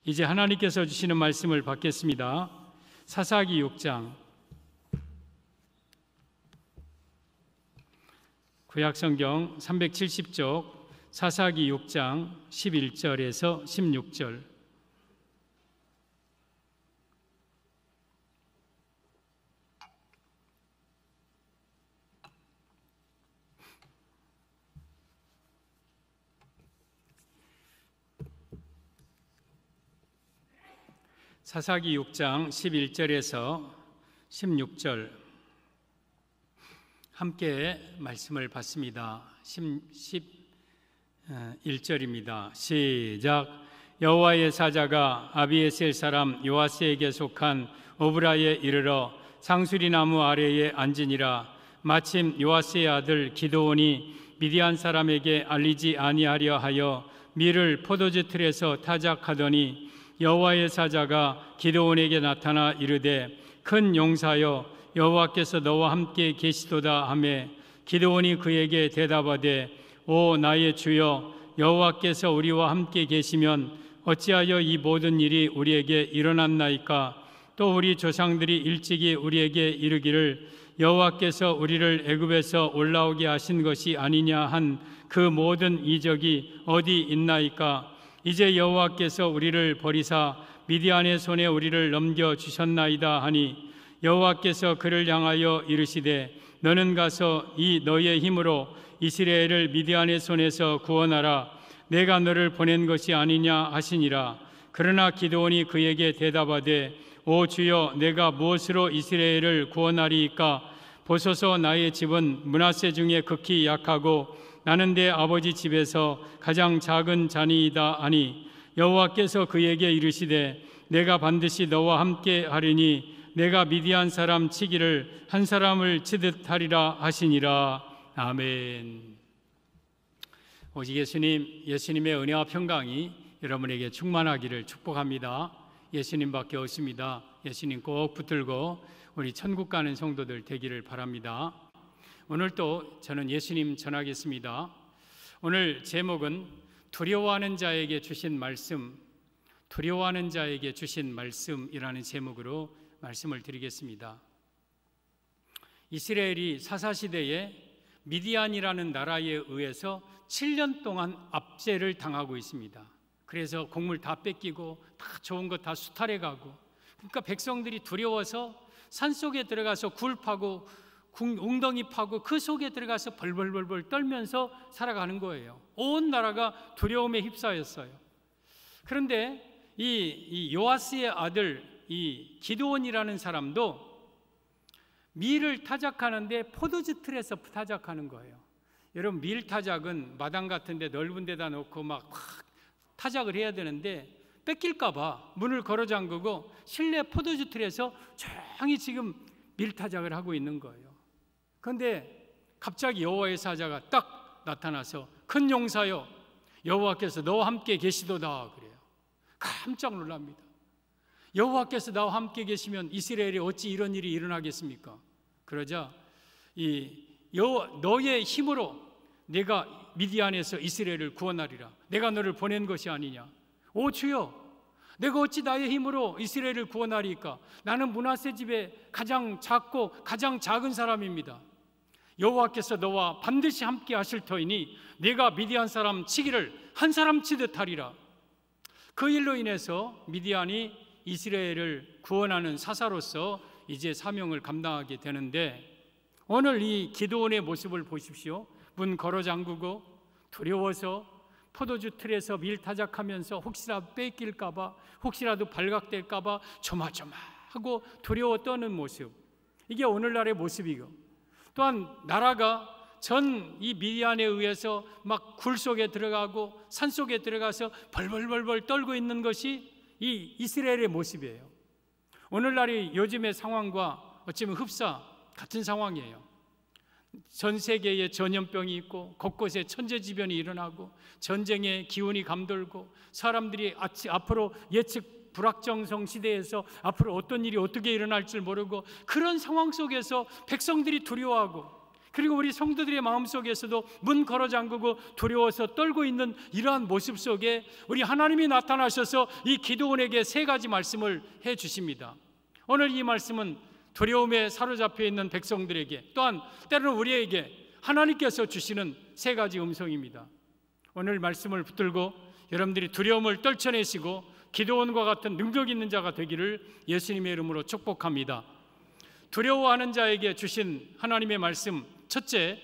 이제 하나님께서 주시는 말씀을 받겠습니다. 사사기 6장, 구약성경 370쪽 사사기 6장 11절에서 16절. 사사기 6장 11절에서 16절 함께 말씀을 받습니다. 11절입니다. 시작. 여호와의 사자가 아비에셀 사람 요아스에게 속한 오브라에 이르러 상수리 나무 아래에 앉으니라. 마침 요아스의 아들 기드온이 미디안 사람에게 알리지 아니하려 하여 밀을 포도주 틀에서 타작하더니 여호와의 사자가 기드온에게 나타나 이르되 큰 용사여 여호와께서 너와 함께 계시도다 하매 기드온이 그에게 대답하되 오 나의 주여 여호와께서 우리와 함께 계시면 어찌하여 이 모든 일이 우리에게 일어났나이까. 또 우리 조상들이 일찍이 우리에게 이르기를 여호와께서 우리를 애굽에서 올라오게 하신 것이 아니냐 한 그 모든 이적이 어디 있나이까. 이제 여호와께서 우리를 버리사 미디안의 손에 우리를 넘겨주셨나이다 하니 여호와께서 그를 향하여 이르시되 너는 가서 이 너의 힘으로 이스라엘을 미디안의 손에서 구원하라. 내가 너를 보낸 것이 아니냐 하시니라. 그러나 기드온이 그에게 대답하되 오 주여 내가 무엇으로 이스라엘을 구원하리이까. 보소서 나의 집은 므낫세 중에 극히 약하고 나는 내 아버지 집에서 가장 작은 자니이다 하니 여호와께서 그에게 이르시되 내가 반드시 너와 함께 하리니 내가 미디안 사람 치기를 한 사람을 치듯 하리라 하시니라. 아멘. 오직 예수님의 은혜와 평강이 여러분에게 충만하기를 축복합니다. 예수님밖에 없습니다. 예수님 꼭 붙들고 우리 천국 가는 성도들 되기를 바랍니다. 오늘 또 저는 예수님 전하겠습니다. 오늘 제목은 두려워하는 자에게 주신 말씀, 두려워하는 자에게 주신 말씀이라는 제목으로 말씀을 드리겠습니다. 이스라엘이 사사시대에 미디안이라는 나라에 의해서 7년 동안 압제를 당하고 있습니다. 그래서 곡물 다 뺏기고 다 좋은 거 다 수탈해 가고, 그러니까 백성들이 두려워서 산속에 들어가서 굴 파고 웅덩이 파고 그 속에 들어가서 벌벌벌 떨면서 살아가는 거예요. 온 나라가 두려움에 휩싸였어요. 그런데 이 요아스의 아들 이 기드온이라는 사람도 밀을 타작하는데 포도주 틀에서 타작하는 거예요. 여러분, 밀 타작은 마당 같은 데 넓은 데다 놓고 막 타작을 해야 되는데 뺏길까 봐 문을 걸어 잠그고 실내 포도주 틀에서 조용히 지금 밀 타작을 하고 있는 거예요. 그런데 갑자기 여호와의 사자가 딱 나타나서 큰 용사여 여호와께서 너와 함께 계시도다 그래요. 깜짝 놀랍니다. 여호와께서 나와 함께 계시면 이스라엘에 어찌 이런 일이 일어나겠습니까? 그러자 너의 힘으로 내가 미디안에서 이스라엘을 구원하리라. 내가 너를 보낸 것이 아니냐. 오 주여 내가 어찌 나의 힘으로 이스라엘을 구원하리까. 나는 므낫세 집에 가장 작고 가장 작은 사람입니다. 여호와께서 너와 반드시 함께 하실 터이니 내가 미디안 사람 치기를 한 사람 치듯 하리라. 그 일로 인해서 미디안이 이스라엘을 구원하는 사사로서 이제 사명을 감당하게 되는데, 오늘 이 기드온의 모습을 보십시오. 문 걸어 잠그고 두려워서 포도주 틀에서 밀 타작하면서 혹시라도 뺏길까봐, 혹시라도 발각될까봐 조마조마하고 두려워 떠는 모습, 이게 오늘날의 모습이고, 또한 나라가 전 이 미디안에 의해서 막 굴 속에 들어가고 산 속에 들어가서 벌벌벌 떨고 있는 것이 이 이스라엘의 모습이에요. 오늘날이 요즘의 상황과 어쩌면 흡사 같은 상황이에요. 전 세계에 전염병이 있고 곳곳에 천재지변이 일어나고 전쟁의 기운이 감돌고 사람들이 앞으로 예측 불확정성 시대에서 앞으로 어떤 일이 어떻게 일어날 줄 모르고 그런 상황 속에서 백성들이 두려워하고 그리고 우리 성도들의 마음속에서도 문 걸어 잠그고 두려워서 떨고 있는 이러한 모습 속에 우리 하나님이 나타나셔서 이 기드온에게 세 가지 말씀을 해 주십니다. 오늘 이 말씀은 두려움에 사로잡혀 있는 백성들에게, 또한 때로는 우리에게 하나님께서 주시는 세 가지 음성입니다. 오늘 말씀을 붙들고 여러분들이 두려움을 떨쳐내시고 기드온과 같은 능력 있는 자가 되기를 예수님의 이름으로 축복합니다. 두려워하는 자에게 주신 하나님의 말씀, 첫째,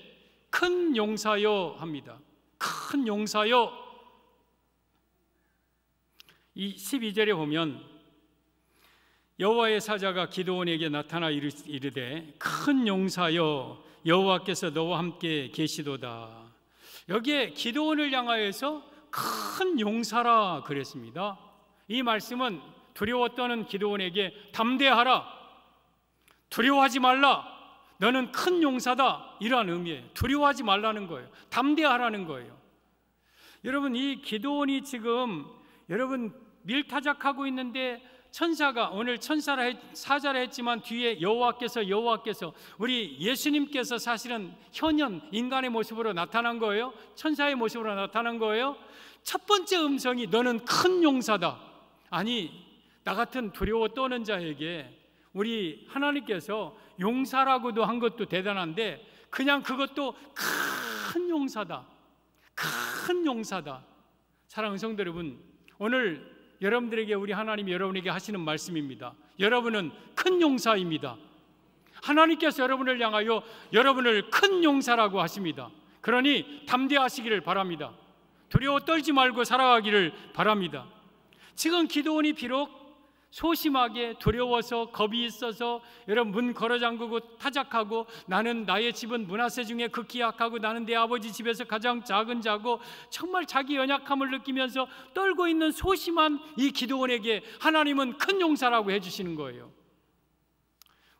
큰 용사여 합니다. 큰 용사여. 이 12절에 보면 여호와의 사자가 기드온에게 나타나 이르되 큰 용사여 여호와께서 너와 함께 계시도다. 여기에 기드온을 향하여서 큰 용사라 그랬습니다. 이 말씀은 두려워 떠는 기드온에게 담대하라, 두려워하지 말라, 너는 큰 용사다, 이러한 의미예요. 두려워하지 말라는 거예요. 담대하라는 거예요. 여러분, 이 기드온이 지금 여러분 밀타작하고 있는데 천사가, 오늘 천사라 사자라 했지만 뒤에 여호와께서 우리 예수님께서 사실은 현현 인간의 모습으로 나타난 거예요. 천사의 모습으로 나타난 거예요. 첫 번째 음성이 너는 큰 용사다. 아니, 나 같은 두려워 떠는 자에게 우리 하나님께서 용사라고도 한 것도 대단한데 그냥 그것도 큰 용사다, 큰 용사다. 사랑하는 성도 여러분, 오늘 여러분들에게 우리 하나님이 여러분에게 하시는 말씀입니다. 여러분은 큰 용사입니다. 하나님께서 여러분을 향하여 여러분을 큰 용사라고 하십니다. 그러니 담대하시기를 바랍니다. 두려워 떨지 말고 살아가기를 바랍니다. 지금 기드온이 비록 소심하게 두려워서 겁이 있어서 여러분 문 걸어 잠그고 타작하고 나는 나의 집은 므낫세 중에 극히 약하고 나는 내 아버지 집에서 가장 작은 자고 정말 자기 연약함을 느끼면서 떨고 있는 소심한 이 기드온에게 하나님은 큰 용사라고 해주시는 거예요.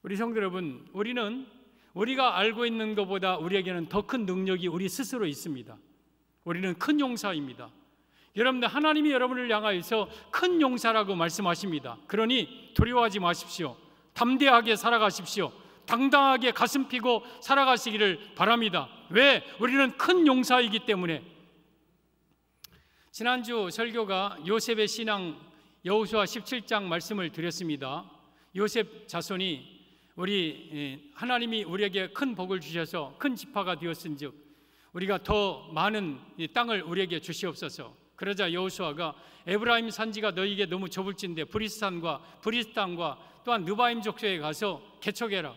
우리 성도 여러분, 우리는 우리가 알고 있는 것보다 우리에게는 더 큰 능력이 우리 스스로 있습니다. 우리는 큰 용사입니다. 여러분들, 하나님이 여러분을 향하여서 큰 용사라고 말씀하십니다. 그러니 두려워하지 마십시오. 담대하게 살아가십시오. 당당하게 가슴 피고 살아가시기를 바랍니다. 왜? 우리는 큰 용사이기 때문에. 지난주 설교가 요셉의 신앙 여호수아 17장 말씀을 드렸습니다. 요셉 자손이 우리 하나님이 우리에게 큰 복을 주셔서 큰 지파가 되었은즉 우리가 더 많은 땅을 우리에게 주시옵소서. 그러자 여호수아가 에브라임 산지가 너희에게 너무 좁을진데 브리스산과 브리스 땅과 또한 느바임 족속에 가서 개척해라.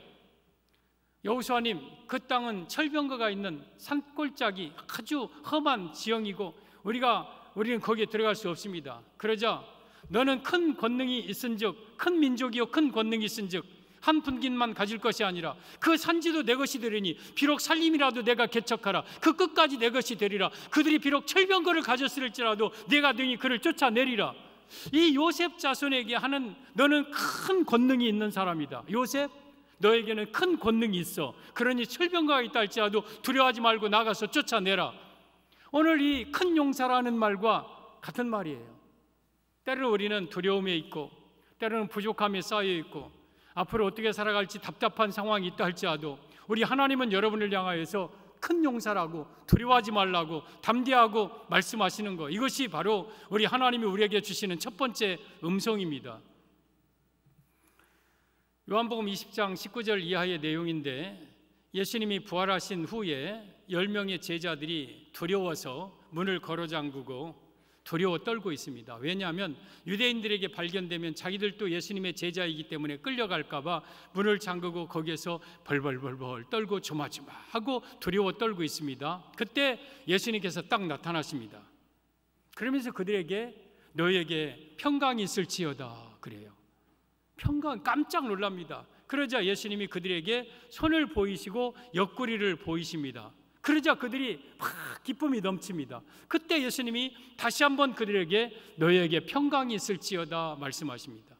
여호수아님, 그 땅은 철병거가 있는 산골짜기 아주 험한 지형이고 우리는 거기에 들어갈 수 없습니다. 그러자 너는 큰 권능이 있은즉, 큰 민족이요 큰 권능이 있은즉 한 분깃만 가질 것이 아니라 그 산지도 내 것이 되리니 비록 살림이라도 내가 개척하라. 그 끝까지 내 것이 되리라. 그들이 비록 철병거를 가졌을지라도 내가 능히 그를 쫓아내리라. 이 요셉 자손에게 하는, 너는 큰 권능이 있는 사람이다. 요셉, 너에게는 큰 권능이 있어. 그러니 철병거가 있다 할지라도 두려워하지 말고 나가서 쫓아내라. 오늘 이 큰 용사라는 말과 같은 말이에요. 때로는 우리는 두려움에 있고 때로는 부족함에 쌓여 있고 앞으로 어떻게 살아갈지 답답한 상황이 있다 할지라도 우리 하나님은 여러분을 향하여서 큰 용사라고, 두려워하지 말라고, 담대하고 말씀하시는 것, 이것이 바로 우리 하나님이 우리에게 주시는 첫 번째 음성입니다. 요한복음 20장 19절 이하의 내용인데, 예수님이 부활하신 후에 10명의 제자들이 두려워서 문을 걸어 잠그고 두려워 떨고 있습니다. 왜냐하면 유대인들에게 발견되면 자기들도 예수님의 제자이기 때문에 끌려갈까 봐 문을 잠그고 거기에서 벌벌벌벌 떨고 조마조마하고 두려워 떨고 있습니다. 그때 예수님께서 딱 나타나십니다. 그러면서 그들에게 너희에게 평강이 있을지어다 그래요. 평강, 깜짝 놀랍니다. 그러자 예수님이 그들에게 손을 보이시고 옆구리를 보이십니다. 그러자 그들이 막 기쁨이 넘칩니다. 그때 예수님이 다시 한번 그들에게 너희에게 평강이 있을지어다 말씀하십니다.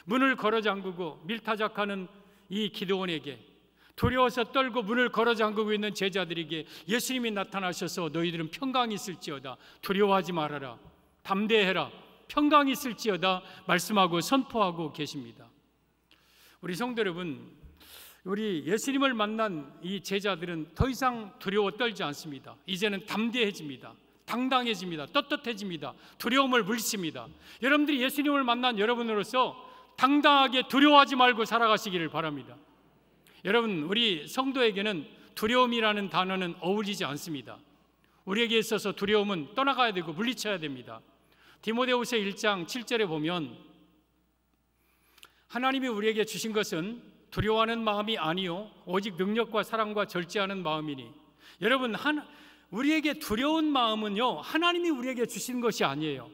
문을 걸어 잠그고 밀타작하는 이 기드온에게, 두려워서 떨고 문을 걸어 잠그고 있는 제자들에게 예수님이 나타나셔서 너희들은 평강이 있을지어다, 두려워하지 말아라, 담대해라, 평강이 있을지어다 말씀하고 선포하고 계십니다. 우리 성도 여러분, 우리 예수님을 만난 이 제자들은 더 이상 두려워 떨지 않습니다. 이제는 담대해집니다. 당당해집니다. 떳떳해집니다. 두려움을 물리칩니다. 여러분들이 예수님을 만난 여러분으로서 당당하게 두려워하지 말고 살아가시기를 바랍니다. 여러분, 우리 성도에게는 두려움이라는 단어는 어울리지 않습니다. 우리에게 있어서 두려움은 떠나가야 되고 물리쳐야 됩니다. 디모데후서 1장 7절에 보면 하나님이 우리에게 주신 것은 두려워하는 마음이 아니요 오직 능력과 사랑과 절제하는 마음이니. 여러분, 우리에게 두려운 마음은요 하나님이 우리에게 주신 것이 아니에요.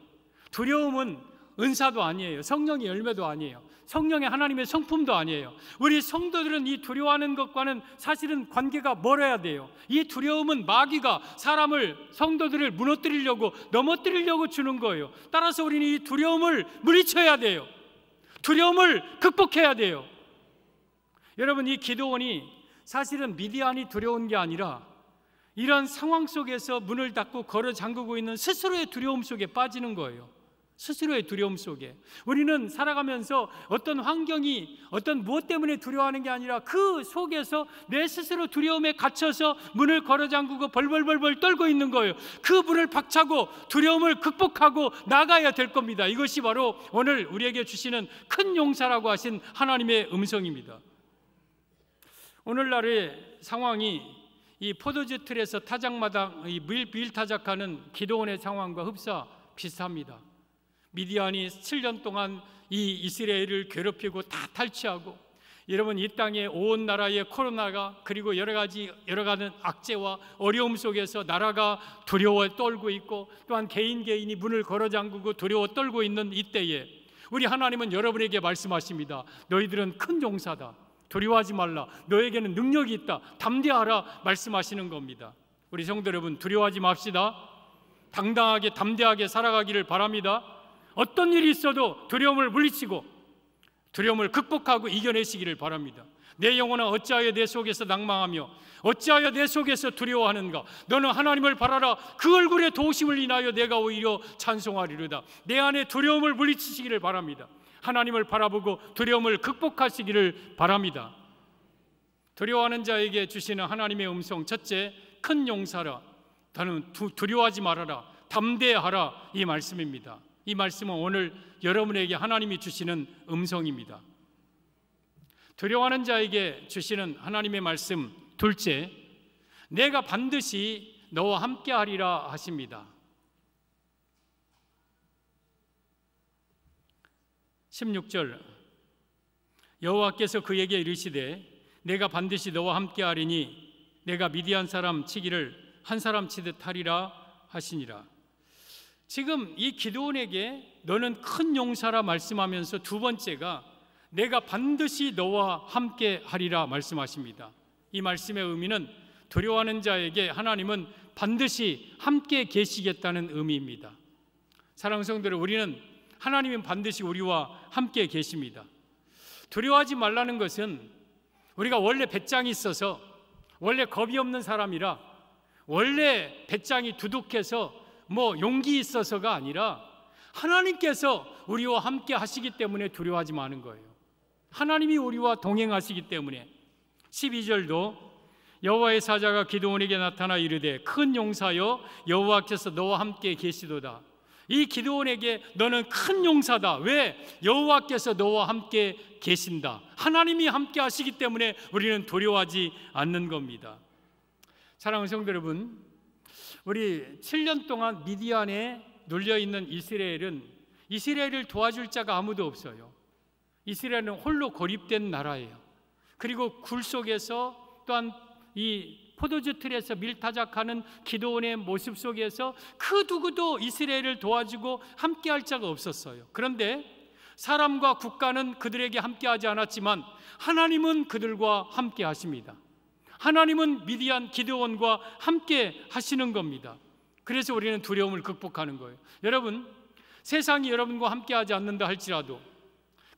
두려움은 은사도 아니에요. 성령의 열매도 아니에요. 성령의 하나님의 성품도 아니에요. 우리 성도들은 이 두려워하는 것과는 사실은 관계가 멀어야 돼요. 이 두려움은 마귀가 성도들을 무너뜨리려고, 넘어뜨리려고 주는 거예요. 따라서 우리는 이 두려움을 물리쳐야 돼요. 두려움을 극복해야 돼요. 여러분, 이 기드온이 사실은 미디안이 두려운 게 아니라 이런 상황 속에서 문을 닫고 걸어 잠그고 있는 스스로의 두려움 속에 빠지는 거예요. 스스로의 두려움 속에. 우리는 살아가면서 어떤 환경이 어떤 무엇 때문에 두려워하는 게 아니라 그 속에서 내 스스로 두려움에 갇혀서 문을 걸어 잠그고 벌벌벌벌 떨고 있는 거예요. 그 문을 박차고 두려움을 극복하고 나가야 될 겁니다. 이것이 바로 오늘 우리에게 주시는 큰 용사라고 하신 하나님의 음성입니다. 오늘날의 상황이 이 포도주 틀에서 타작마당 밀 타작하는 기드온의 상황과 흡사 비슷합니다. 미디안이 7년 동안 이 이스라엘을 괴롭히고 다 탈취하고, 여러분, 이 땅에 온 나라의 코로나가 그리고 여러 가지 악재와 어려움 속에서 나라가 두려워 떨고 있고, 또한 개인이 문을 걸어 잠그고 두려워 떨고 있는 이때에 우리 하나님은 여러분에게 말씀하십니다. 너희들은 큰 용사다. 두려워하지 말라. 너에게는 능력이 있다. 담대하라 말씀하시는 겁니다. 우리 성도 여러분, 두려워하지 맙시다. 당당하게 담대하게 살아가기를 바랍니다. 어떤 일이 있어도 두려움을 물리치고 두려움을 극복하고 이겨내시기를 바랍니다. 내 영혼아, 어찌하여 내 속에서 낭망하며 어찌하여 내 속에서 두려워하는가? 너는 하나님을 바라라. 그 얼굴의 도우심을 인하여 내가 오히려 찬송하리로다. 내 안에 두려움을 물리치시기를 바랍니다. 하나님을 바라보고 두려움을 극복하시기를 바랍니다. 두려워하는 자에게 주시는 하나님의 음성, 첫째, 큰 용사라. 너는 두려워하지 말아라. 담대하라. 이 말씀입니다. 이 말씀은 오늘 여러분에게 하나님이 주시는 음성입니다. 두려워하는 자에게 주시는 하나님의 말씀, 둘째, 내가 반드시 너와 함께 하리라 하십니다. 16절, 여호와께서 그에게 이르시되 내가 반드시 너와 함께 하리니 내가 미디안 사람 치기를 한 사람 치듯 하리라 하시니라. 지금 이 기드온에게 너는 큰 용사라 말씀하면서 두 번째가 내가 반드시 너와 함께 하리라 말씀하십니다. 이 말씀의 의미는 두려워하는 자에게 하나님은 반드시 함께 계시겠다는 의미입니다. 사랑하는 성도들, 우리는 하나님은 반드시 우리와 함께 계십니다. 두려워하지 말라는 것은 우리가 원래 배짱이 있어서, 원래 겁이 없는 사람이라, 원래 배짱이 두둑해서 용기 있어서가 아니라 하나님께서 우리와 함께 하시기 때문에 두려워하지 마는 거예요. 하나님이 우리와 동행하시기 때문에. 12절도 여호와의 사자가 기드온에게 나타나 이르되 큰 용사여 여호와께서 너와 함께 계시도다. 이 기드온에게 너는 큰 용사다. 왜? 여호와께서 너와 함께 계신다. 하나님이 함께 하시기 때문에 우리는 두려워하지 않는 겁니다. 사랑하는 성도 여러분, 우리 7년 동안 미디안에 눌려있는 이스라엘을 도와줄 자가 아무도 없어요. 이스라엘은 홀로 고립된 나라예요. 그리고 굴 속에서, 또한 이 포도주 틀에서 밀타작하는 기드온의 모습 속에서 그 누구도 이스라엘을 도와주고 함께할 자가 없었어요. 그런데 사람과 국가는 그들에게 함께하지 않았지만 하나님은 그들과 함께 하십니다. 하나님은 미디안 기드온과 함께 하시는 겁니다. 그래서 우리는 두려움을 극복하는 거예요. 여러분, 세상이 여러분과 함께하지 않는다 할지라도,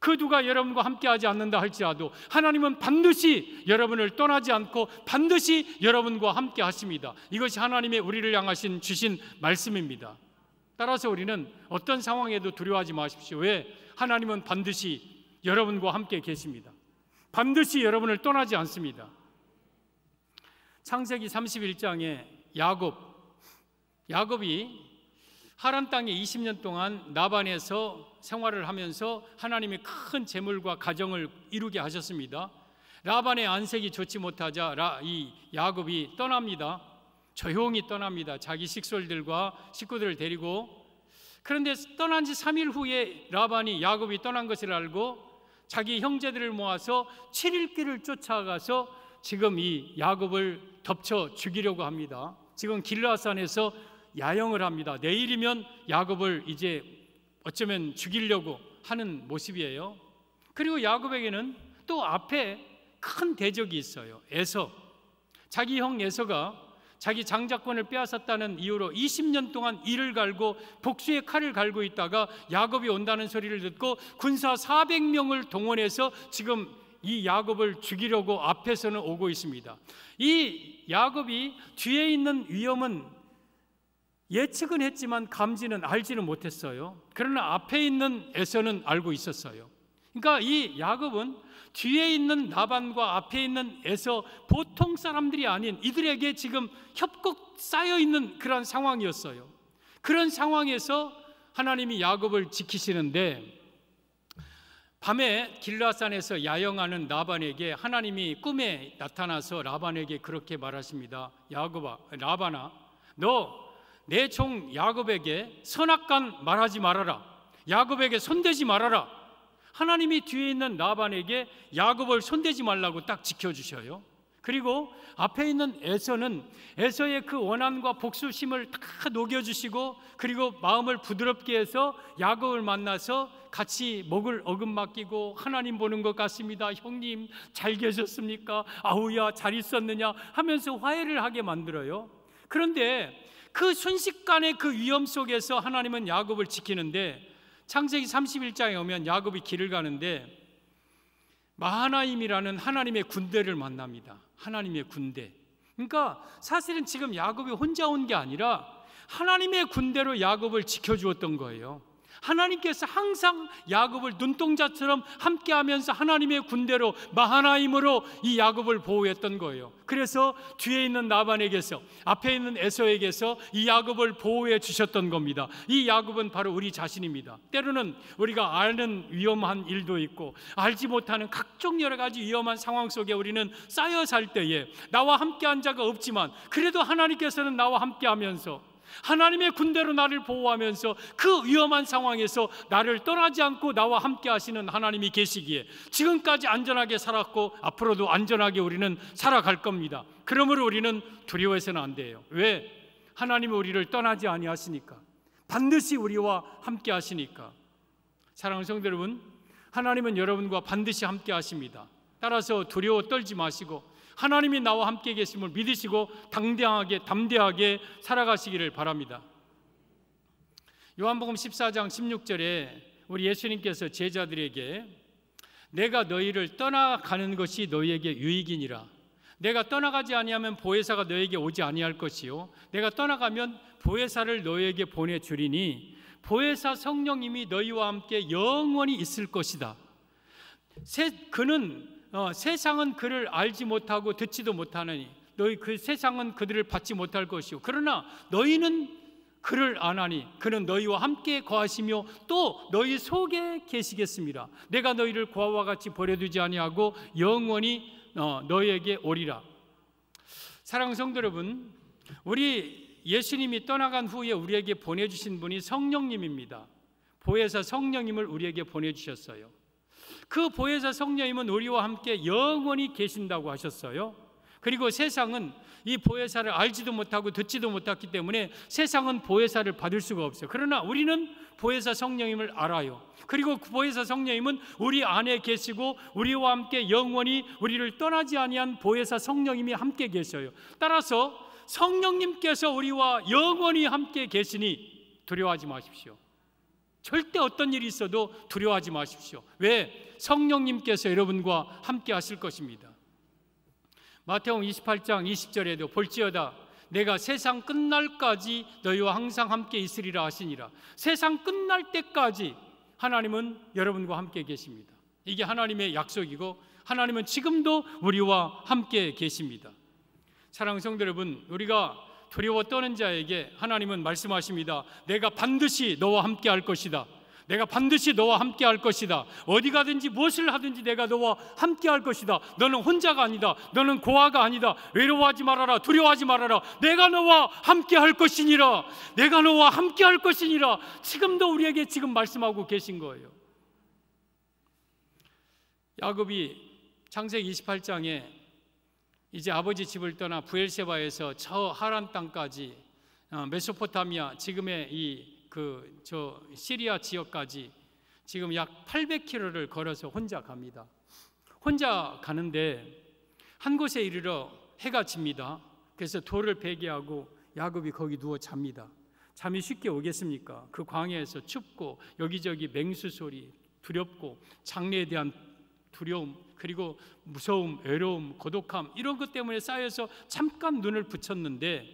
그 누가 여러분과 함께하지 않는다 할지라도 하나님은 반드시 여러분을 떠나지 않고 반드시 여러분과 함께 하십니다. 이것이 하나님의 우리를 향하신 주신 말씀입니다. 따라서 우리는 어떤 상황에도 두려워하지 마십시오. 왜? 하나님은 반드시 여러분과 함께 계십니다. 반드시 여러분을 떠나지 않습니다. 창세기 31장에 야곱이 하란 땅에 20년 동안 라반에서 생활을 하면서 하나님의 큰 재물과 가정을 이루게 하셨습니다. 라반의 안색이 좋지 못하자 이 야곱이 떠납니다. 조용히 떠납니다. 자기 식솔들과 식구들을 데리고. 그런데 떠난 지 3일 후에 야곱이 떠난 것을 알고 자기 형제들을 모아서 7일 길을 쫓아가서 지금 이 야곱을 덮쳐 죽이려고 합니다. 지금 길르앗산에서 야영을 합니다. 내일이면 야곱을 이제 어쩌면 죽이려고 하는 모습이에요. 그리고 야곱에게는 또 앞에 큰 대적이 있어요. 에서. 자기 형 에서가 자기 장자권을 빼앗았다는 이유로 20년 동안 이를 갈고 복수의 칼을 갈고 있다가 야곱이 온다는 소리를 듣고 군사 400명을 동원해서 지금 이 야곱을 죽이려고 앞에서는 오고 있습니다. 이 야곱이 뒤에 있는 위험은 예측은 했지만 감지는 알지는 못했어요. 그러나 앞에 있는 에서는 알고 있었어요. 그러니까 이 야곱은 뒤에 있는 라반과 앞에 있는 에서 보통 사람들이 아닌 이들에게 지금 협곡 쌓여 있는 그런 상황이었어요. 그런 상황에서 하나님이 야곱을 지키시는데 밤에 길르앗산에서 야영하는 라반에게 하나님이 꿈에 나타나서 라반에게 그렇게 말하십니다. 라반아, 너 내 종 야곱에게 선악간 말하지 말아라. 야곱에게 손대지 말아라. 하나님이 뒤에 있는 라반에게 야곱을 손대지 말라고 딱 지켜주셔요. 그리고 앞에 있는 에서의 그 원한과 복수심을 다 녹여주시고 그리고 마음을 부드럽게 해서 야곱을 만나서 같이 목을 어긋맡기고 하나님 보는 것 같습니다. 형님 잘 계셨습니까? 아우야 잘 있었느냐 하면서 화해를 하게 만들어요. 그런데 그 순식간의 그 위험 속에서 하나님은 야곱을 지키는데 창세기 31장에 오면 야곱이 길을 가는데 마하나임이라는 하나님의 군대를 만납니다. 하나님의 군대. 그러니까 사실은 지금 야곱이 혼자 온 게 아니라 하나님의 군대로 야곱을 지켜주었던 거예요. 하나님께서 항상 야곱을 눈동자처럼 함께하면서 하나님의 군대로 마하나임으로 이 야곱을 보호했던 거예요. 그래서 뒤에 있는 라반에게서 앞에 있는 에서에게서 이 야곱을 보호해 주셨던 겁니다. 이 야곱은 바로 우리 자신입니다. 때로는 우리가 아는 위험한 일도 있고 알지 못하는 각종 여러 가지 위험한 상황 속에 우리는 쌓여 살 때에 나와 함께한 자가 없지만 그래도 하나님께서는 나와 함께하면서 하나님의 군대로 나를 보호하면서 그 위험한 상황에서 나를 떠나지 않고 나와 함께 하시는 하나님이 계시기에 지금까지 안전하게 살았고 앞으로도 안전하게 우리는 살아갈 겁니다. 그러므로 우리는 두려워해서는 안 돼요. 왜? 하나님은 우리를 떠나지 아니하시니까. 반드시 우리와 함께 하시니까. 사랑하는 성도 여러분, 하나님은 여러분과 반드시 함께 하십니다. 따라서 두려워 떨지 마시고 하나님이 나와 함께 계심을 믿으시고 담대하게 살아가시기를 바랍니다. 요한복음 14장 16절에 우리 예수님께서 제자들에게 내가 너희를 떠나가는 것이 너희에게 유익이니라. 내가 떠나가지 아니하면 보혜사가 너희에게 오지 아니할 것이요 내가 떠나가면 보혜사를 너희에게 보내주리니 보혜사 성령님이 너희와 함께 영원히 있을 것이다. 세상은 그를 알지 못하고 듣지도 못하느니 너희 그 세상은 그들을 받지 못할 것이요 그러나 너희는 그를 아나니 그는 너희와 함께 거하시며 또 너희 속에 계시겠습니다. 내가 너희를 고아와 같이 버려두지 아니하고 영원히 너희에게 오리라. 사랑하는 성도 여러분, 우리 예수님이 떠나간 후에 우리에게 보내주신 분이 성령님입니다. 보혜사 성령님을 우리에게 보내주셨어요. 그 보혜사 성령님은 우리와 함께 영원히 계신다고 하셨어요. 그리고 세상은 이 보혜사를 알지도 못하고 듣지도 못했기 때문에 세상은 보혜사를 받을 수가 없어요. 그러나 우리는 보혜사 성령님을 알아요. 그리고 그 보혜사 성령님은 우리 안에 계시고 우리와 함께 영원히 우리를 떠나지 아니한 보혜사 성령님이 함께 계셔요. 따라서 성령님께서 우리와 영원히 함께 계시니 두려워하지 마십시오. 절대 어떤 일이 있어도 두려워하지 마십시오. 왜? 성령님께서 여러분과 함께 하실 것입니다. 마태복음 28장 20절에도 볼지어다 내가 세상 끝날까지 너희와 항상 함께 있으리라 하시니라. 세상 끝날 때까지 하나님은 여러분과 함께 계십니다. 이게 하나님의 약속이고 하나님은 지금도 우리와 함께 계십니다. 사랑하는 성도 여러분, 우리가 두려워 떠는 자에게 하나님은 말씀하십니다. 내가 반드시 너와 함께 할 것이다. 내가 반드시 너와 함께 할 것이다. 어디 가든지 무엇을 하든지 내가 너와 함께 할 것이다. 너는 혼자가 아니다. 너는 고아가 아니다. 외로워하지 말아라. 두려워하지 말아라. 내가 너와 함께 할 것이니라. 내가 너와 함께 할 것이니라. 지금도 우리에게 지금 말씀하고 계신 거예요. 야곱이 창세기 28장에 이제 아버지 집을 떠나 브엘세바에서 저 하란 땅까지, 메소포타미아 지금의 시리아 지역까지 지금 약 800km를 걸어서 혼자 갑니다. 혼자 가는데 한 곳에 이르러 해가 집니다. 그래서 돌을 베개하고 야곱이 거기 누워 잡니다. 잠이 쉽게 오겠습니까? 그 광야에서 춥고 여기저기 맹수 소리, 두렵고 장래에 대한 두려움, 그리고 무서움, 외로움, 고독함, 이런 것 때문에 쌓여서 잠깐 눈을 붙였는데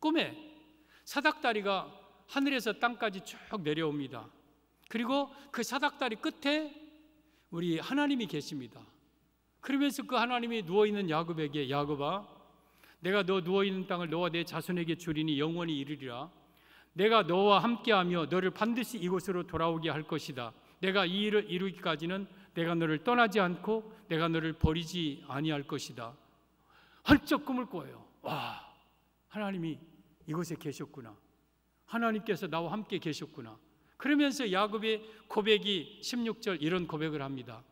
꿈에 사닥다리가 하늘에서 땅까지 쭉 내려옵니다. 그리고 그 사닥다리 끝에 우리 하나님이 계십니다. 그러면서 그 하나님이 누워있는 야곱에게, 야곱아, 내가 너 누워있는 땅을 너와 내 자손에게 주리니 영원히 이르리라. 내가 너와 함께하며 너를 반드시 이곳으로 돌아오게 할 것이다. 내가 이 일을 이루기까지는 내가 너를 떠나지 않고 내가 너를 버리지 아니할 것이다. 헐쩍 꿈을 꿔요. 와, 하나님이 이곳에 계셨구나. 하나님께서 나와 함께 계셨구나. 그러면서 야곱의 고백이 16절 이런 고백을 합니다.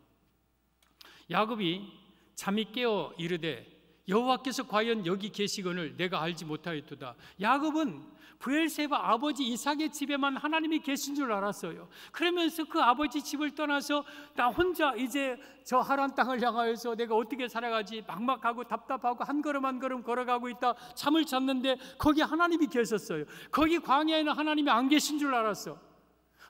야곱이 잠이 깨어 이르되 여호와께서 과연 여기 계시거늘 내가 알지 못하였도다. 야곱은 브엘세바 아버지 이삭의 집에만 하나님이 계신 줄 알았어요. 그러면서 그 아버지 집을 떠나서 나 혼자 이제 저 하란 땅을 향하여서 내가 어떻게 살아가지, 막막하고 답답하고 한 걸음 한 걸음 걸어가고 있다 잠을 잤는데 거기 하나님이 계셨어요. 거기 광야에는 하나님이 안 계신 줄 알았어.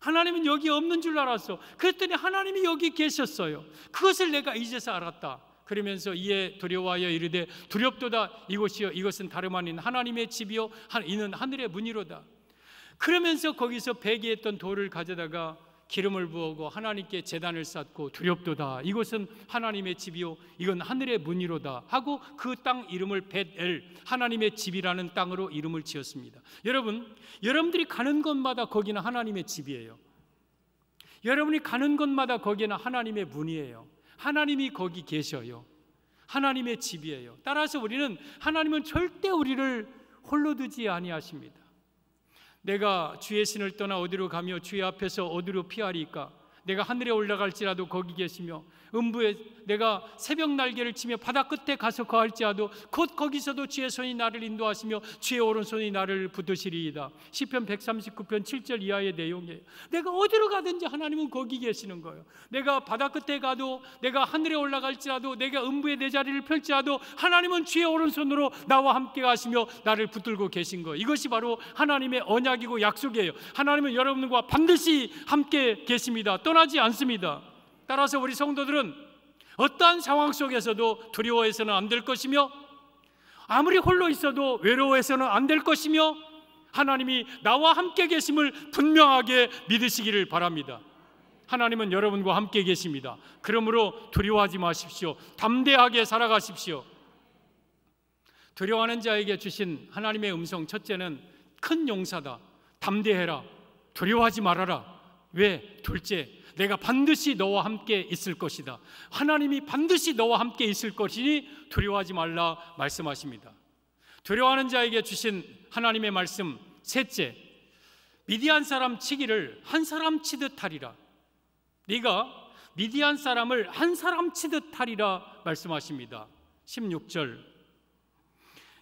하나님은 여기 없는 줄 알았어. 그랬더니 하나님이 여기 계셨어요. 그것을 내가 이제서 알았다. 그러면서 이에 두려워하여 이르되 두렵도다. 이곳이여 이것은 다름 아닌 하나님의 집이요 이는 하늘의 문이로다. 그러면서 거기서 베개했던 돌을 가져다가 기름을 부어고 하나님께 제단을 쌓고 두렵도다. 이곳은 하나님의 집이요 이건 하늘의 문이로다 하고 그 땅 이름을 벳엘, 하나님의 집이라는 땅으로 이름을 지었습니다. 여러분들이 가는 곳마다 거기는 하나님의 집이에요. 여러분이 가는 곳마다 거기는 하나님의 문이에요. 하나님이 거기 계셔요. 하나님의 집이에요. 따라서 우리는 하나님은 절대 우리를 홀로 두지 아니하십니다. 내가 주의 신을 떠나 어디로 가며 주의 앞에서 어디로 피하리까? 내가 하늘에 올라갈지라도 거기 계시며 음부에 내가 새벽 날개를 치며 바다 끝에 가서 거할지라도 곧 거기서도 주의 손이 나를 인도하시며 주의 오른손이 나를 붙드시리이다. 시편 139편 7절 이하의 내용이에요. 내가 어디로 가든지 하나님은 거기 계시는 거예요. 내가 바다 끝에 가도, 내가 하늘에 올라갈지라도, 내가 음부에 내 자리를 펼지라도 하나님은 주의 오른손으로 나와 함께 가시며 나를 붙들고 계신 거예요. 이것이 바로 하나님의 언약이고 약속이에요. 하나님은 여러분과 반드시 함께 계십니다. 떠나지 않습니다. 따라서 우리 성도들은 어떠한 상황 속에서도 두려워해서는 안 될 것이며 아무리 홀로 있어도 외로워해서는 안 될 것이며 하나님이 나와 함께 계심을 분명하게 믿으시기를 바랍니다. 하나님은 여러분과 함께 계십니다. 그러므로 두려워하지 마십시오. 담대하게 살아가십시오. 두려워하는 자에게 주신 하나님의 음성 첫째는 큰 용사다. 담대해라. 두려워하지 말아라. 왜? 둘째, 내가 반드시 너와 함께 있을 것이다. 하나님이 반드시 너와 함께 있을 것이니 두려워하지 말라 말씀하십니다. 두려워하는 자에게 주신 하나님의 말씀 셋째, 미디안 사람 치기를 한 사람 치듯 하리라. 네가 미디안 사람을 한 사람 치듯 하리라 말씀하십니다. 16절,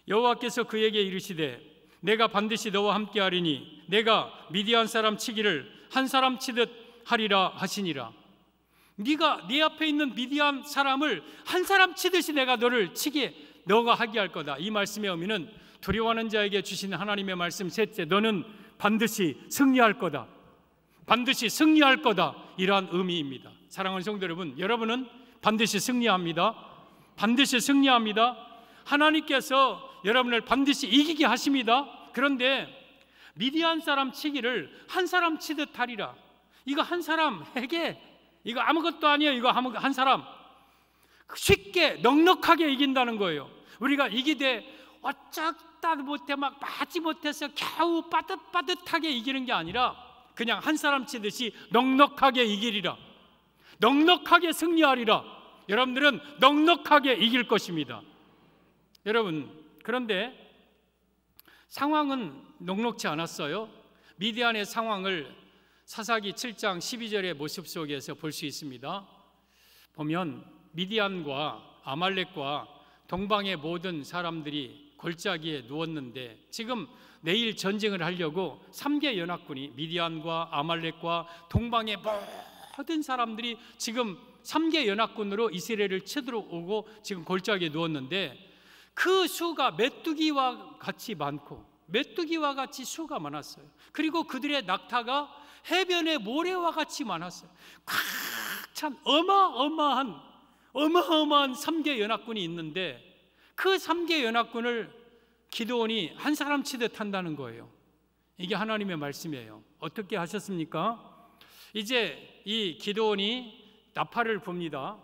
여호와께서 그에게 이르시되 내가 반드시 너와 함께 하리니 내가 미디안 사람 치기를 한 사람 치듯 하리라 하시니라. 네가 네 앞에 있는 미디안 사람을 한 사람 치듯이 내가 너를 치게 너가 하게 할 거다. 이 말씀의 의미는 두려워하는 자에게 주신 하나님의 말씀 셋째, 너는 반드시 승리할 거다. 반드시 승리할 거다. 이러한 의미입니다. 사랑하는 성도 여러분, 여러분은 반드시 승리합니다. 반드시 승리합니다. 하나님께서 여러분을 반드시 이기게 하십니다. 그런데 미디안 사람 치기를 한 사람 치듯 하리라. 이거 한 사람에게, 이거 아무것도 아니에요. 이거 한 사람. 쉽게 넉넉하게 이긴다는 거예요. 우리가 이기되 어쩌다 못해 막 맞지 못해서 겨우 빠듯빠듯하게 이기는 게 아니라 그냥 한 사람 치듯이 넉넉하게 이기리라, 넉넉하게 승리하리라. 여러분들은 넉넉하게 이길 것입니다. 여러분, 그런데 상황은 넉넉지 않았어요. 미디안의 상황을 사사기 7장 12절의 모습 속에서 볼 수 있습니다. 보면 미디안과 아말렉과 동방의 모든 사람들이 골짜기에 누웠는데, 지금 내일 전쟁을 하려고 3개 연합군이, 미디안과 아말렉과 동방의 모든 사람들이 지금 3개 연합군으로 이스라엘을 쳐들어오고 지금 골짜기에 누웠는데, 그 수가 메뚜기와 같이 많고 메뚜기와 같이 수가 많았어요. 그리고 그들의 낙타가 해변의 모래와 같이 많았어요. 꽉 찬 어마어마한 3개 연합군이 있는데, 그 3개 연합군을 기드온이 한 사람 치듯 한다는 거예요. 이게 하나님의 말씀이에요. 어떻게 하셨습니까? 이제 이 기드온이 나팔을 붑니다.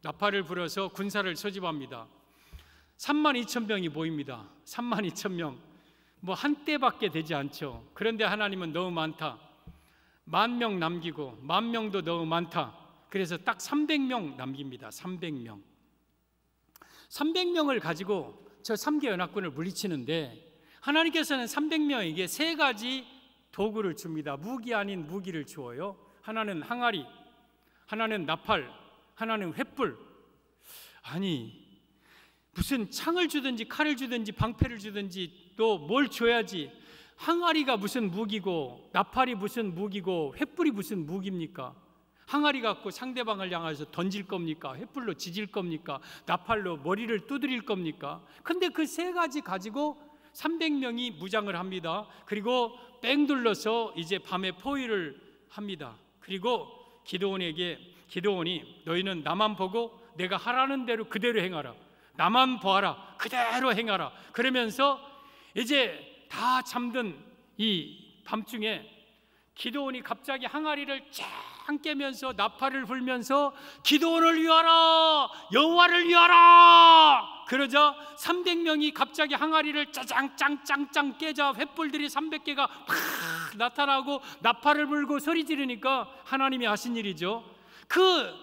나팔을 불어서 군사를 소집합니다. 32,000명이 모입니다. 32,000명. 뭐 한때밖에 되지 않죠. 그런데 하나님은 너무 많다. 10,000명 남기고 10,000명도 너무 많다. 그래서 딱 300명 남깁니다. 300명. 300명을 가지고 저 3개 연합군을 물리치는데, 하나님께서는 300명에게 세 가지 도구를 줍니다. 무기 아닌 무기를 주어요. 하나는 항아리, 하나는 나팔, 하나는 횃불. 아니, 무슨 창을 주든지 칼을 주든지 방패를 주든지 또 뭘 줘야지, 항아리가 무슨 무기고 나팔이 무슨 무기고 횃불이 무슨 무기입니까? 항아리 갖고 상대방을 향해서 던질 겁니까? 횃불로 지질 겁니까? 나팔로 머리를 두드릴 겁니까? 근데 그 세 가지 가지고 300명이 무장을 합니다. 그리고 뺑 둘러서 이제 밤에 포위를 합니다. 그리고 기드온이 너희는 나만 보고 내가 하라는 대로 그대로 행하라, 나만 보아라, 그대로 행하라. 그러면서 이제 다 잠든 이 밤중에 기드온이 갑자기 항아리를 쫙 깨면서 나팔을 불면서 기드온을 위하라, 여호와를 위하라. 그러자 300명이 갑자기 항아리를 짜장짱짱짱 깨자 횃불들이 300개가 팍 나타나고 나팔을 불고 소리 지르니까 하나님이 하신 일이죠. 그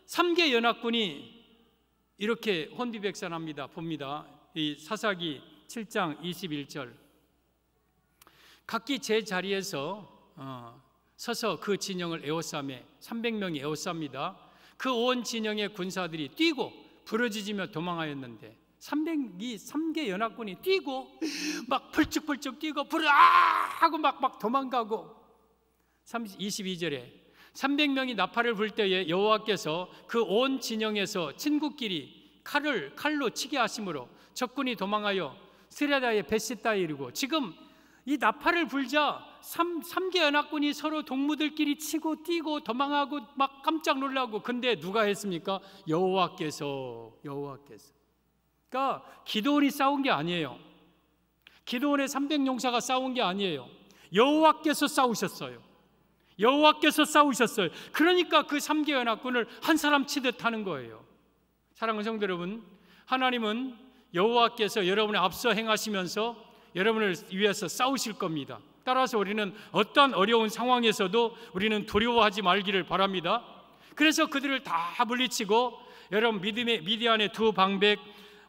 3개 연합군이 이렇게 혼비백산합니다. 봅니다. 이 사사기 7장 21절. 각기 제 자리에서 서서 그 진영을 에워싸매 300명이 에워쌉니다. 그 온 진영의 군사들이 뛰고 부르짖으며 도망하였는데, 3개 연합군이 뛰고 막 펄쩍펄쩍 뛰고 하고 막 도망가고. 22절에 300명이 나팔을 불 때에 여호와께서 그 온 진영에서 친구끼리 칼로 치게 하심으로 적군이 도망하여 스레다의 벳시다에 이르고. 지금 이 나팔을 불자 3개 연합군이 서로 동무들끼리 치고 뛰고 도망하고 막 깜짝 놀라고. 근데 누가 했습니까? 여호와께서. 그러니까 기드온이 싸운 게 아니에요. 기드온의 300용사가 싸운 게 아니에요. 여호와께서 싸우셨어요. 그러니까 그 3개 연합군을 한 사람 치듯 하는 거예요. 사랑하는 성도 여러분, 하나님은 여호와께서 여러분의 앞서 행하시면서 여러분을 위해서 싸우실 겁니다. 따라서 우리는 어떤 어려운 상황에서도 우리는 두려워하지 말기를 바랍니다. 그래서 그들을 다 물리치고, 여러분, 미디안의 두 방백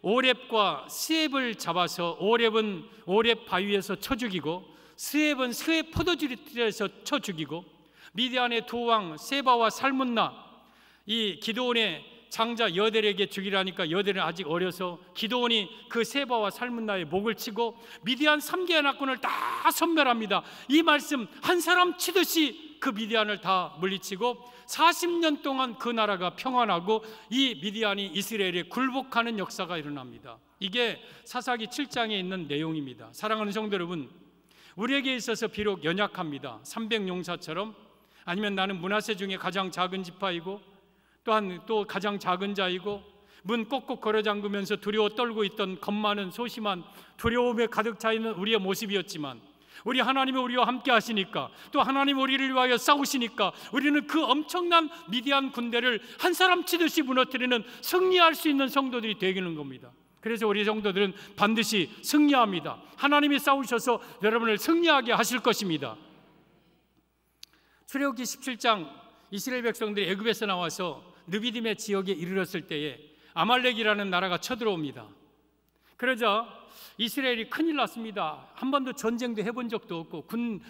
오렙과 스웹을 잡아서, 오렙은 오렙 바위에서 쳐 죽이고 스웹은 스웹 포도주에서 쳐 죽이고, 미디안의 두 왕 세바와 살문나, 이 기드온의 장자 여델에게 죽이라니까 여델은 아직 어려서 기드온이 그 세바와 살문나의 목을 치고 미디안 3개 연합군을 다 섬멸합니다. 이 말씀, 한 사람 치듯이 그 미디안을 다 물리치고 40년 동안 그 나라가 평안하고 이 미디안이 이스라엘에 굴복하는 역사가 일어납니다. 이게 사사기 7장에 있는 내용입니다. 사랑하는 성도 여러분, 우리에게 있어서 비록 연약합니다. 300용사처럼, 아니면 나는 므낫세 중에 가장 작은 지파이고 또한 또 가장 작은 자이고 문 꼭꼭 걸어 잠그면서 두려워 떨고 있던 겁 많은 소심한 두려움에 가득 차 있는 우리의 모습이었지만, 우리 하나님이 우리와 함께 하시니까, 또 하나님 우리를 위하여 싸우시니까 우리는 그 엄청난 미디안 군대를 한 사람 치듯이 무너뜨리는, 승리할 수 있는 성도들이 되기는 겁니다. 그래서 우리 성도들은 반드시 승리합니다. 하나님이 싸우셔서 여러분을 승리하게 하실 것입니다. 출애굽기 17장, 이스라엘 백성들이 애굽에서 나와서 느비딤의 지역에 이르렀을 때에 아말렉이라는 나라가 쳐들어옵니다. 그러자 이스라엘이 큰일 났습니다. 한 번도 전쟁도 해본 적도 없고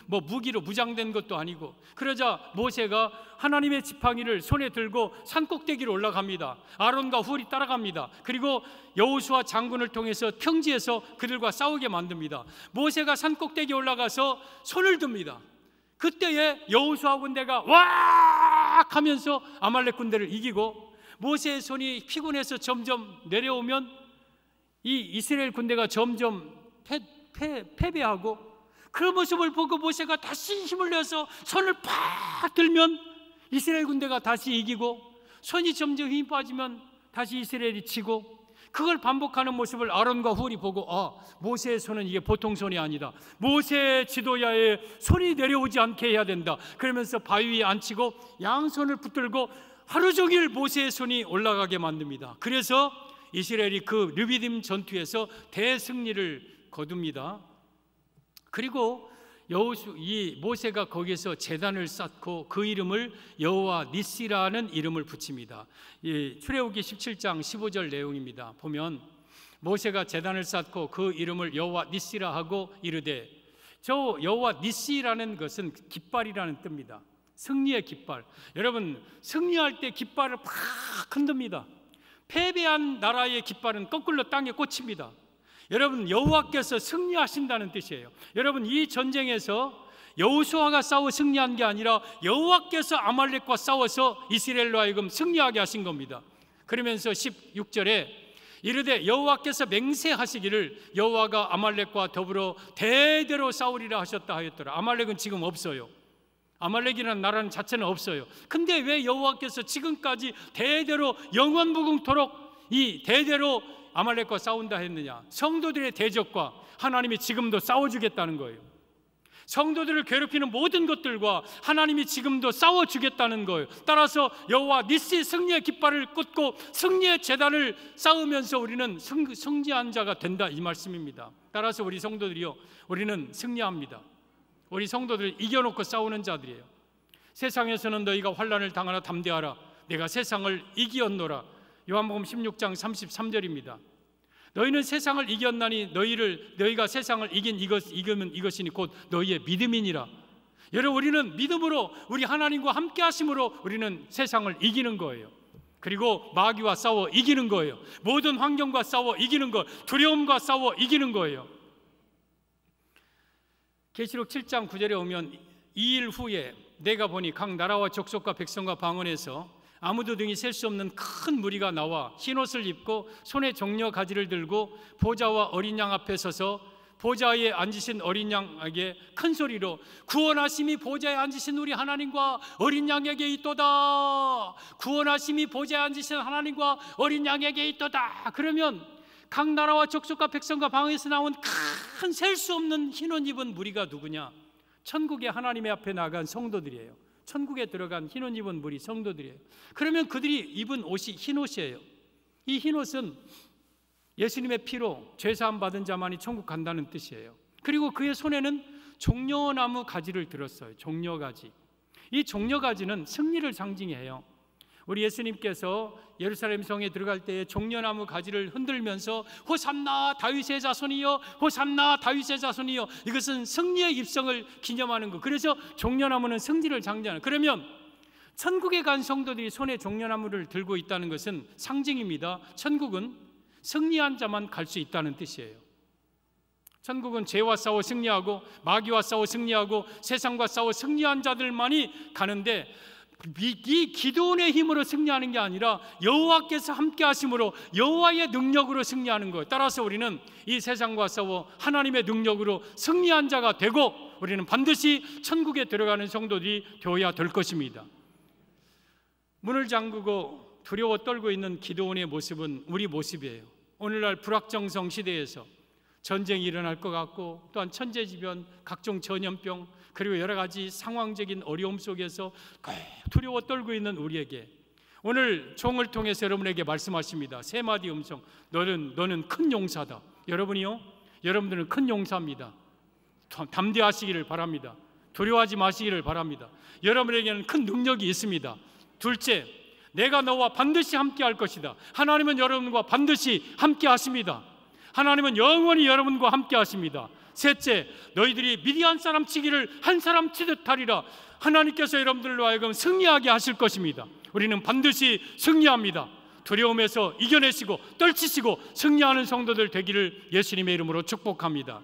무기로 무장된 것도 아니고. 그러자 모세가 하나님의 지팡이를 손에 들고 산꼭대기로 올라갑니다. 아론과 훌이 따라갑니다. 그리고 여호수아 장군을 통해서 평지에서 그들과 싸우게 만듭니다. 모세가 산꼭대기에 올라가서 손을 듭니다. 그때에 여호수아 군대가 왁 하면서 아말렉 군대를 이기고, 모세의 손이 피곤해서 점점 내려오면 이 이스라엘 군대가 점점 패배하고, 그 모습을 보고 모세가 다시 힘을 내서 손을 팍 들면 이스라엘 군대가 다시 이기고, 손이 점점 힘이 빠지면 다시 이스라엘이 지고, 그걸 반복하는 모습을 아론과 훌이 보고, 모세의 손은 이게 보통 손이 아니다. 모세의 지도자의 손이 내려오지 않게 해야 된다. 그러면서 바위 위에 앉히고 양손을 붙들고 하루 종일 모세의 손이 올라가게 만듭니다. 그래서 이스라엘이 그 르비딤 전투에서 대승리를 거둡니다. 그리고 이 모세가 거기에서 제단을 쌓고 그 이름을 여호와 니시라는 이름을 붙입니다. 출애굽기 17장 15절 내용입니다. 보면 모세가 제단을 쌓고 그 이름을 여호와 니시라 하고 이르되, 저 여호와 니시라는 것은 깃발이라는 뜻입니다. 승리의 깃발. 여러분, 승리할 때 깃발을 팍 흔듭니다. 패배한 나라의 깃발은 거꾸로 땅에 꽂힙니다. 여러분, 여호와께서 승리하신다는 뜻이에요. 여러분, 이 전쟁에서 여호수아가 싸워 승리한 게 아니라 여호와께서 아말렉과 싸워서 이스라엘로 하여금 승리하게 하신 겁니다. 그러면서 16절에 이르되 여호와께서 맹세하시기를 여호와가 아말렉과 더불어 대대로 싸우리라 하셨다 하였더라. 아말렉은 지금 없어요. 아말렉이라는 나라는 자체는 없어요. 근데 왜 여호와께서 지금까지 대대로 영원무궁토록 이 대대로 아말렉과 싸운다 했느냐? 성도들의 대적과 하나님이 지금도 싸워주겠다는 거예요. 성도들을 괴롭히는 모든 것들과 하나님이 지금도 싸워주겠다는 거예요. 따라서 여호와 니시 승리의 깃발을 꽂고 승리의 제단을 쌓으면서 우리는 승리한 자가 된다, 이 말씀입니다. 따라서 우리 성도들이요, 우리는 승리합니다. 우리 성도들 이겨놓고 싸우는 자들이에요. 세상에서는 너희가 환난을 당하나 담대하라, 내가 세상을 이기었노라. 요한복음 16장 33절입니다. 너희는 세상을 이겼나니 너희가 세상을 이기면 이것이니 곧 너희의 믿음이니라. 여러분, 우리는 믿음으로, 우리 하나님과 함께 하심으로 우리는 세상을 이기는 거예요. 그리고 마귀와 싸워 이기는 거예요. 모든 환경과 싸워 이기는 거, 두려움과 싸워 이기는 거예요. 계시록 7장 9절에 오면 2일 후에 내가 보니 각 나라와 족속과 백성과 방언에서 아무도 등이 셀 수 없는 큰 무리가 나와 흰옷을 입고 손에 종려 가지를 들고 보좌와 어린 양 앞에 서서 보좌에 앉으신 어린 양에게 큰 소리로 구원하심이 보좌에 앉으신 우리 하나님과 어린 양에게 있도다. 구원하심이 보좌에 앉으신 하나님과 어린 양에게 있도다. 그러면 각 나라와 족속과 백성과 방언에서 나온 큰 셀 수 없는 흰옷 입은 무리가 누구냐? 천국의 하나님의 앞에 나간 성도들이에요. 천국에 들어간 흰옷 입은 무리 성도들이에요. 그러면 그들이 입은 옷이 흰옷이에요. 이 흰옷은 예수님의 피로 죄사함 받은 자만이 천국 간다는 뜻이에요. 그리고 그의 손에는 종려나무 가지를 들었어요. 종려가지. 이 종려가지는 승리를 상징해요. 우리 예수님께서 예루살렘 성에 들어갈 때에 종려나무 가지를 흔들면서 호산나 다윗의 자손이여, 호산나 다윗의 자손이여, 이것은 승리의 입성을 기념하는 것. 그래서 종려나무는 승리를 상징하는. 그러면 천국에 간 성도들이 손에 종려나무를 들고 있다는 것은 상징입니다. 천국은 승리한 자만 갈 수 있다는 뜻이에요. 천국은 죄와 싸워 승리하고 마귀와 싸워 승리하고 세상과 싸워 승리한 자들만이 가는데, 이 기도원의 힘으로 승리하는 게 아니라 여호와께서 함께 하심으로 여호와의 능력으로 승리하는 거예요. 따라서 우리는 이 세상과 싸워 하나님의 능력으로 승리한 자가 되고 우리는 반드시 천국에 들어가는 성도들이 되어야 될 것입니다. 문을 잠그고 두려워 떨고 있는 기도원의 모습은 우리 모습이에요. 오늘날 불확정성 시대에서 전쟁이 일어날 것 같고, 또한 천재지변, 각종 전염병, 그리고 여러 가지 상황적인 어려움 속에서 두려워 떨고 있는 우리에게 오늘 종을 통해서 여러분에게 말씀하십니다. 세 마디 음성. 너는 큰 용사다. 여러분이요, 여러분들은 큰 용사입니다. 담대하시기를 바랍니다. 두려워하지 마시기를 바랍니다. 여러분에게는 큰 능력이 있습니다. 둘째, 내가 너와 반드시 함께 할 것이다. 하나님은 여러분과 반드시 함께 하십니다. 하나님은 영원히 여러분과 함께 하십니다. 셋째, 너희들이 미디안 사람 치기를 한 사람 치듯 하리라. 하나님께서 여러분들로 하여금 승리하게 하실 것입니다. 우리는 반드시 승리합니다. 두려움에서 이겨내시고 떨치시고 승리하는 성도들 되기를 예수님의 이름으로 축복합니다.